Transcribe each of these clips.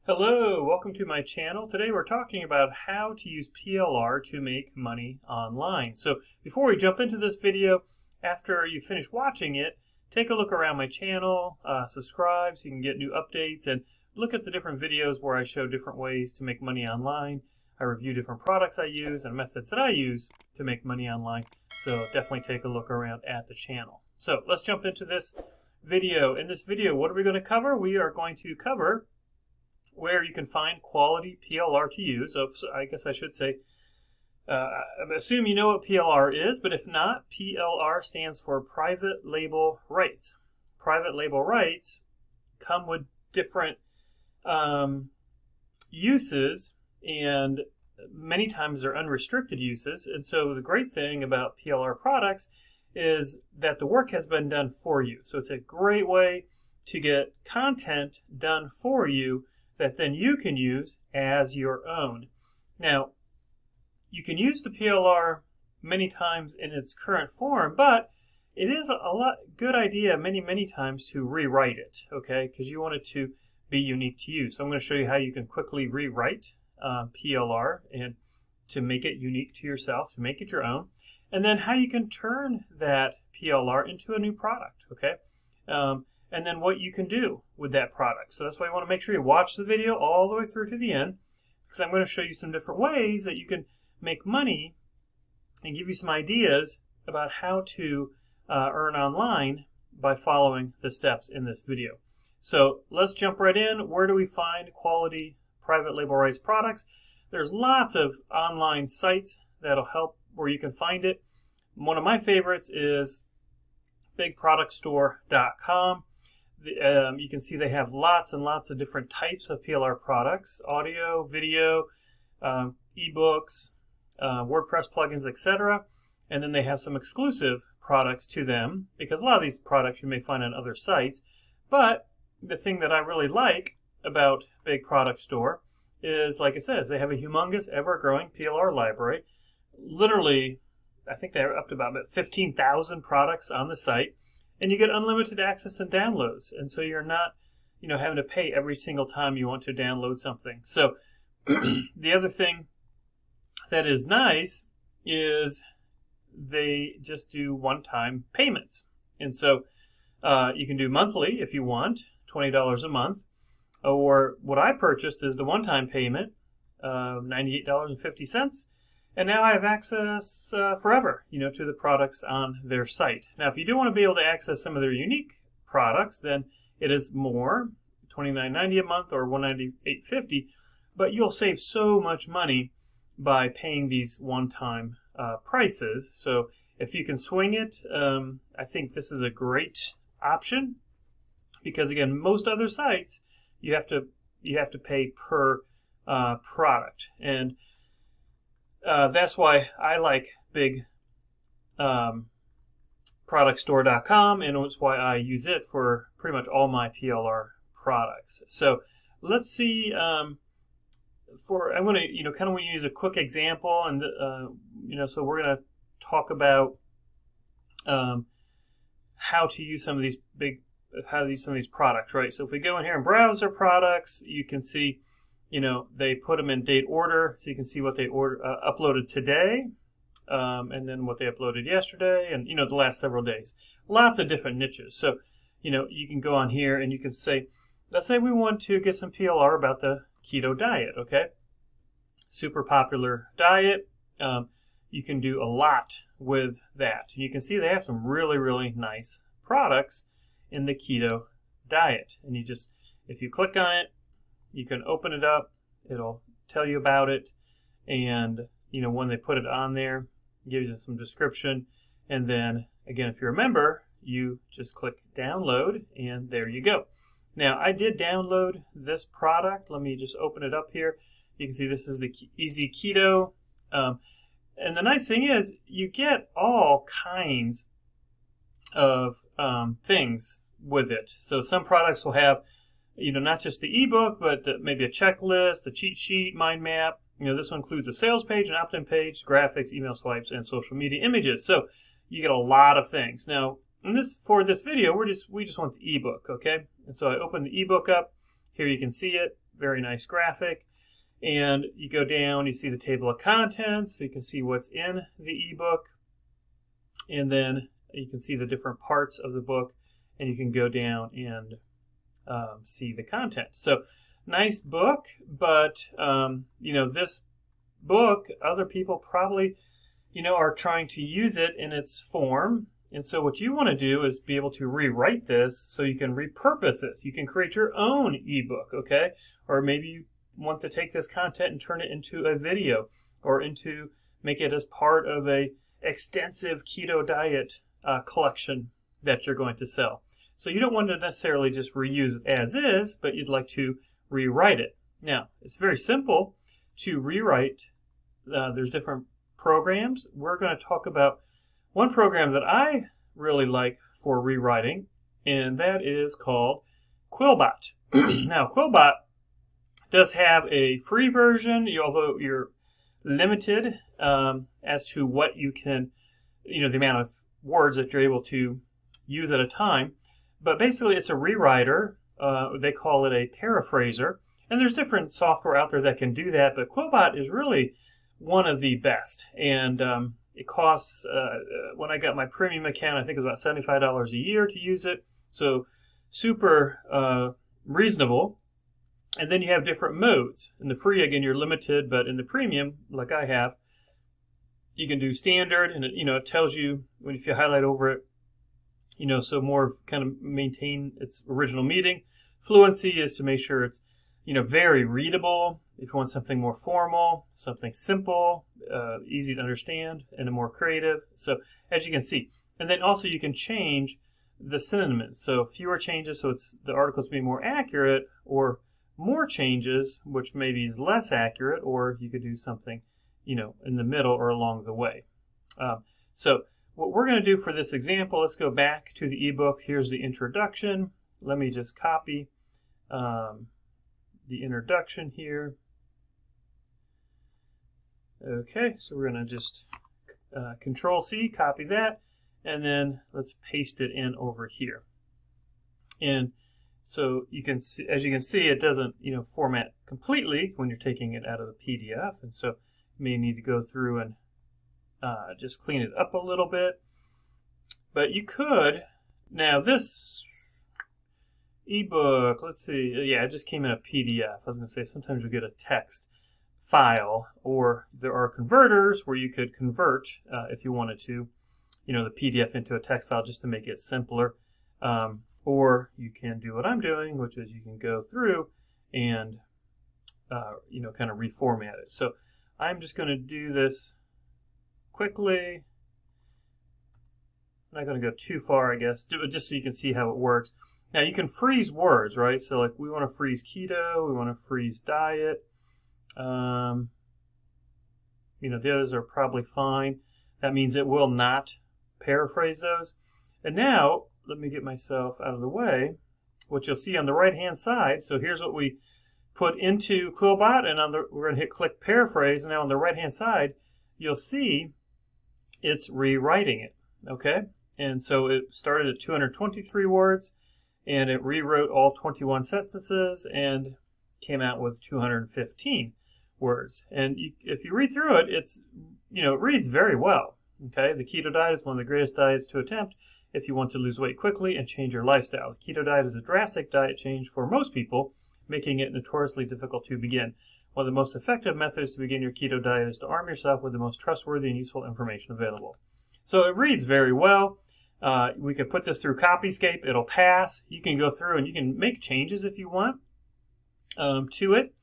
Hello, welcome to my channel. Today we're talking about how to use PLR to make money online. So before we jump into this video, after you finish watching it, take a look around my channel, subscribe so you can get new updates, and look at the different videos where I show different ways to make money online. I review different products I use and methods that I use to make money online. So definitely take a look around at the channel. So let's jump into this video. In this video, what are we going to cover? We are going to cover where you can find quality PLR to use. So I guess I should say, I assume you know what PLR is, but if not, PLR stands for private label rights. Private label rights come with different uses, and many times they're unrestricted uses. And so the great thing about PLR products is that the work has been done for you. So it's a great way to get content done for you that then you can use as your own. Now, you can use the PLR many times in its current form, but it is a good idea many times to rewrite it, okay? Because you want it to be unique to you. So I'm going to show you how you can quickly rewrite PLR and to make it unique to yourself, to make it your own, and then how you can turn that PLR into a new product, okay? And then what you can do with that product. So that's why you want to make sure you watch the video all the way through to the end, because I'm going to show you some different ways that you can make money and give you some ideas about how to earn online by following the steps in this video. So let's jump right in. Where do we find quality private label rights products? There's lots of online sites that'll help where you can find it. One of my favorites is bigproductstore.com. You can see they have lots and lots of different types of PLR products: audio, video, ebooks, WordPress plugins, etc. And then they have some exclusive products to them, because a lot of these products you may find on other sites. But the thing that I really like about Big Product Store is, like I said, they have a humongous, ever-growing PLR library. Literally, I think they're up to about 15,000 products on the site. And you get unlimited access and downloads. And so you're not, having to pay every single time you want to download something. So the other thing that is nice is they just do one-time payments. And so you can do monthly if you want, $20 a month. Or what I purchased is the one-time payment, $98.50. And now I have access forever, to the products on their site. Now, if you do want to be able to access some of their unique products, then it is more, $29.90 a month or $198.50. But you'll save so much money by paying these one-time prices. So if you can swing it, I think this is a great option, because again, most other sites you have to pay per product, and that's why I like bigproductstore.com, and it's why I use it for pretty much all my PLR products. So let's see. I'm going to kind of use a quick example, and so we're going to talk about how to use some of these products, right? So if we go in here and browse their products, you can see, they put them in date order, so you can see what they uploaded today, and then what they uploaded yesterday, and the last several days. Lots of different niches. So you can go on here and you can say, let's say we want to get some PLR about the keto diet. Okay, super popular diet. You can do a lot with that, and you can see they have some really nice products in the keto diet. And if you click on it, you can open it up, it'll tell you about it, and when they put it on there, it gives you some description, and then again, if you're a member, you just click download, and there you go. Now, I did download this product. Let me just open it up here. You can see this is the Easy Keto, and the nice thing is you get all kinds of things with it. So some products will have not just the ebook, but maybe a checklist, a cheat sheet, mind map. This one includes a sales page, an opt-in page, graphics, email swipes, and social media images. So you get a lot of things. Now, for this video, we just want the ebook, okay? And so I opened the ebook up. Here you can see it. very nice graphic. And you go down, you see the table of contents, so you can see what's in the ebook. And then you can see the different parts of the book, and you can go down and see the content. So nice book, but this book, other people probably are trying to use it in its form. And so what you want to do is be able to rewrite this so you can repurpose this. You can create your own ebook, okay? Or maybe you want to take this content and turn it into a video, or make it as part of a extensive keto diet collection that you're going to sell. So you don't want to necessarily just reuse it as is, but you'd like to rewrite it. Now, it's very simple to rewrite. There's different programs. We're going to talk about one program that I really like for rewriting, and that is called Quillbot. Now, Quillbot does have a free version, although you're limited as to what you can, the amount of words that you're able to use at a time. But basically, it's a rewriter. They call it a paraphraser. And there's different software out there that can do that, but Quillbot is really one of the best. And it costs, when I got my premium account, I think it was about $75 a year to use it. So super reasonable. And then you have different modes. In the free, again, you're limited, but in the premium, like I have, you can do standard, and it tells you if you highlight over it, so more kind of maintain its original meaning. Fluency is to make sure it's, very readable. If you want something more formal, something simple, easy to understand, and a more creative. So as you can see, and then also you can change the synonyms. So fewer changes, so the articles be more accurate, or more changes, which maybe is less accurate, or you could do something, in the middle or along the way. So what we're going to do for this example, let's go back to the ebook. Here's the introduction. Let me just copy the introduction here. Okay, so we're going to just Control-C, copy that, and then let's paste it in over here. And so you can see, as you can see, it doesn't format completely when you're taking it out of the PDF, and so you may need to go through and just clean it up a little bit. But you could, now this ebook, let's see, yeah, it just came in a PDF. I was going to say sometimes you'll get a text file, or there are converters where you could convert if you wanted to, the PDF into a text file just to make it simpler. Or you can do what I'm doing, which is you can go through and, kind of reformat it. So I'm just going to do this quickly. I'm not going to go too far, I guess, just so you can see how it works. Now, you can freeze words, right? So, like, we want to freeze keto, we want to freeze diet. The others are probably fine. That means it will not paraphrase those. And now, let me get myself out of the way. What you'll see on the right-hand side, so here's what we put into Quillbot, and we're going to hit click paraphrase, and now on the right-hand side, you'll see it's rewriting it, okay? And so it started at 223 words, and it rewrote all 21 sentences and came out with 215 words. And if you read through it, it reads very well, okay? The keto diet is one of the greatest diets to attempt if you want to lose weight quickly and change your lifestyle. The keto diet is a drastic diet change for most people, making it notoriously difficult to begin. One of the most effective methods to begin your keto diet is to arm yourself with the most trustworthy and useful information available. So it reads very well. We can put this through Copyscape. It'll pass. You can go through and you can make changes if you want to it.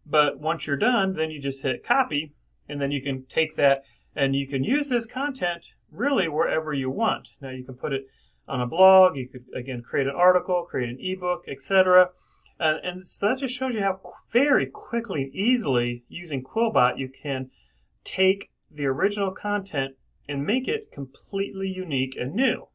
But once you're done, then you just hit copy, and then you can take that and you can use this content really wherever you want. Now, you can put it on a blog. You could, again, create an article, create an ebook, etc. And so that just shows you how very quickly and easily, using Quillbot, you can take the original content and make it completely unique and new.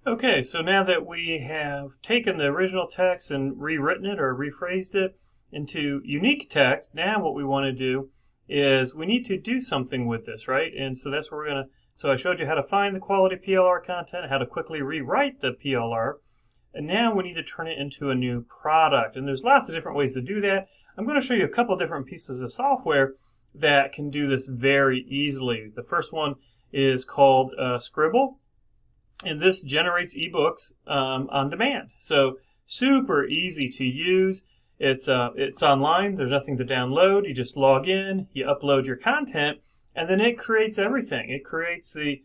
Okay, so now that we have taken the original text and rewritten it or rephrased it into unique text, now what we want to do is we need to do something with this, right? And so that's where we're going to, so I showed you how to find the quality PLR content, how to quickly rewrite the PLR, and now we need to turn it into a new product. And there's lots of different ways to do that. I'm going to show you a couple different pieces of software that can do this very easily. The first one is called Scribble, and this generates ebooks on demand. So super easy to use. It's online. There's nothing to download. You just log in, you upload your content, and then it creates everything. It creates the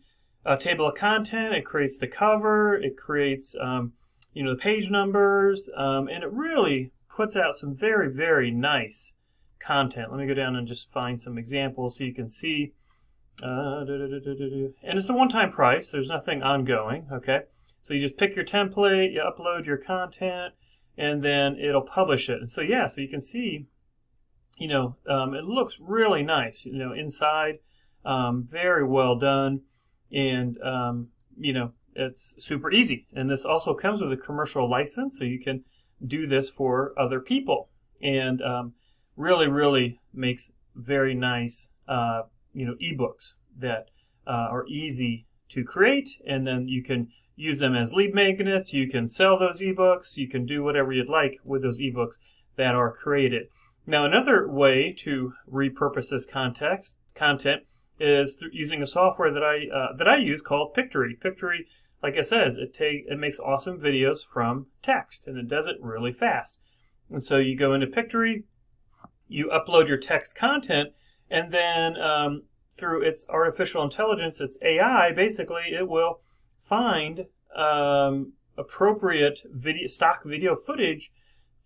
table of content. It creates the cover. It creates the page numbers, and it really puts out some very, very nice content. Let me go down and just find some examples so you can see. And it's a one-time price. There's nothing ongoing. Okay, so you just pick your template, you upload your content, and then it'll publish it. And so yeah, so you can see, it looks really nice. Inside, very well done, and it's super easy. And this also comes with a commercial license, so you can do this for other people, and really, really makes very nice ebooks that are easy to create, and then you can use them as lead magnets. You can sell those ebooks. You can do whatever you'd like with those ebooks that are created. Now, another way to repurpose this content is through using a software that I use called Pictory. Pictory, like I said, it makes awesome videos from text, and it does it really fast. And so you go into Pictory, you upload your text content, and then through its artificial intelligence, its AI, basically, it will find appropriate stock video footage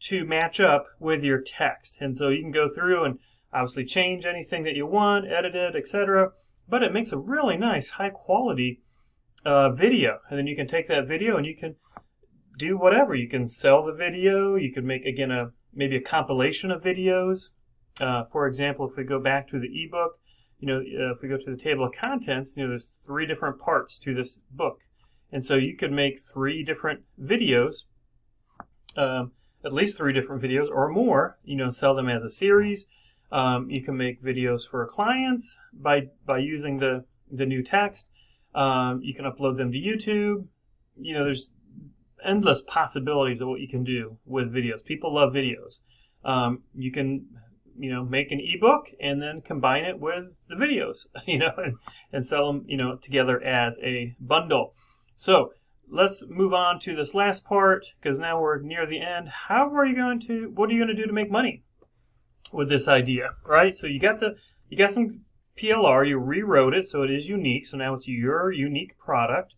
to match up with your text. And so you can go through and obviously change anything that you want, edit it, etc. But it makes a really nice, high-quality video. And then you can take that video and you can do whatever. You can sell the video. You can make, again, maybe a compilation of videos. For example, if we go back to the ebook, if we go to the table of contents, there's 3 different parts to this book. And so you could make 3 different videos, at least 3 different videos or more, sell them as a series. You can make videos for clients by using the new text. You can upload them to YouTube. There's endless possibilities of what you can do with videos. People love videos. You can make an ebook and then combine it with the videos, and sell them, together as a bundle. So let's move on to this last part, because now we're near the end. What are you going to do to make money with this idea, right? So you got some PLR, you rewrote it so it is unique. So now it's your unique product,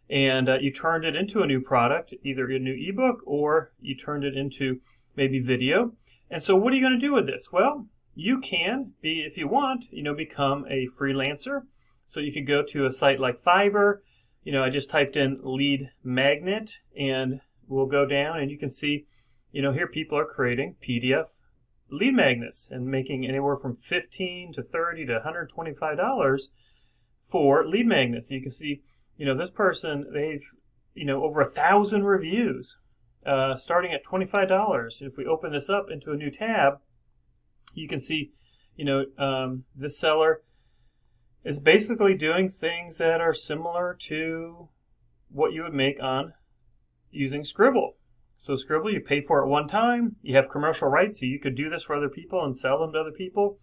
and you turned it into a new product, either a new ebook or you turned it into maybe video. And so what are you going to do with this? Well, you can if you want, become a freelancer. So you could go to a site like Fiverr. I just typed in lead magnet, and we'll go down and you can see, here people are creating PDF lead magnets and making anywhere from $15 to $30 to $125 for lead magnets. You can see, this person, they've, over 1,000 reviews. Starting at $25. If we open this up into a new tab, you can see, this seller is basically doing things that are similar to what you would make on using Scribble. So Scribble, you pay for it one time. You have commercial rights, so you could do this for other people and sell them to other people.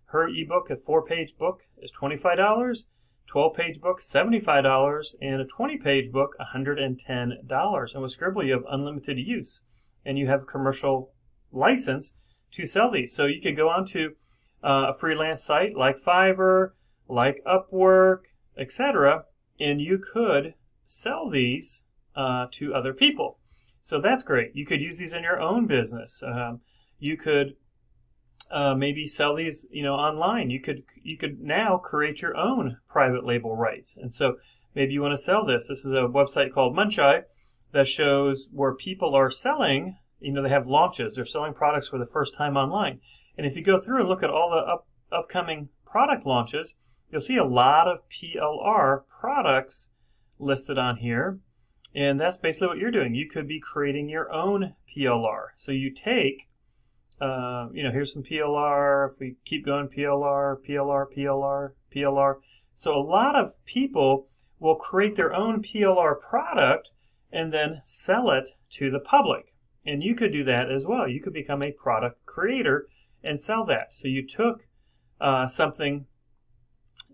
Her ebook, a 4-page book, is $25. 12-page book, $75, and a 20-page book, $110. And with Scribble, you have unlimited use, and you have a commercial license to sell these. So you could go onto a freelance site like Fiverr, like Upwork, etc., and you could sell these to other people. So that's great. You could use these in your own business. You could maybe sell these, online. You could now create your own private label rights. And so maybe you want to sell this. This is a website called Munchai that shows where people are selling. They have launches. They're selling products for the first time online. And if you go through and look at all the upcoming product launches, you'll see a lot of PLR products listed on here. And that's basically what you're doing. You could be creating your own PLR. So you take here's some PLR. If we keep going, PLR. So a lot of people will create their own PLR product, and then sell it to the public. And you could do that as well. You could become a product creator and sell that. So you took something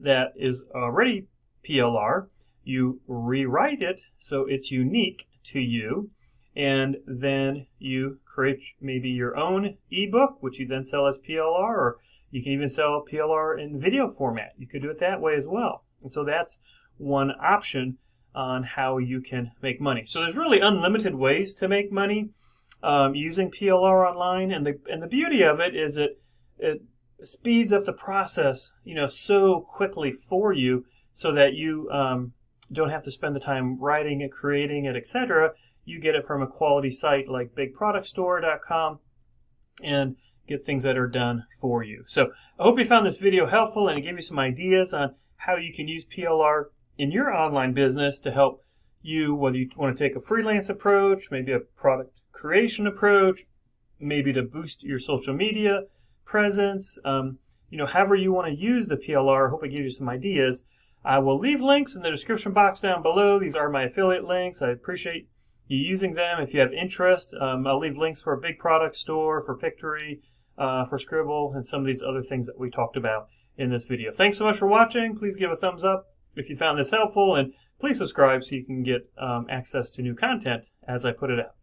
that is already PLR, you rewrite it so it's unique to you, and then you create maybe your own ebook, which you then sell as PLR, or you can even sell PLR in video format. You could do it that way as well. And so that's one option on how you can make money. So there's really unlimited ways to make money using PLR online, and the beauty of it is it speeds up the process, so quickly for you, so that you don't have to spend the time writing it, creating it, etc. You get it from a quality site like bigproductstore.com and get things that are done for you. So I hope you found this video helpful and it gave you some ideas on how you can use PLR in your online business to help you, whether you want to take a freelance approach, maybe a product creation approach, maybe to boost your social media presence, however you want to use the PLR. I hope it gives you some ideas. I will leave links in the description box down below. These are my affiliate links. I appreciate you using them. If you have interest, I'll leave links for a Big Product Store, for Pictory, for Scribble, and some of these other things that we talked about in this video. Thanks so much for watching. Please give a thumbs up if you found this helpful, and please subscribe so you can get access to new content as I put it out.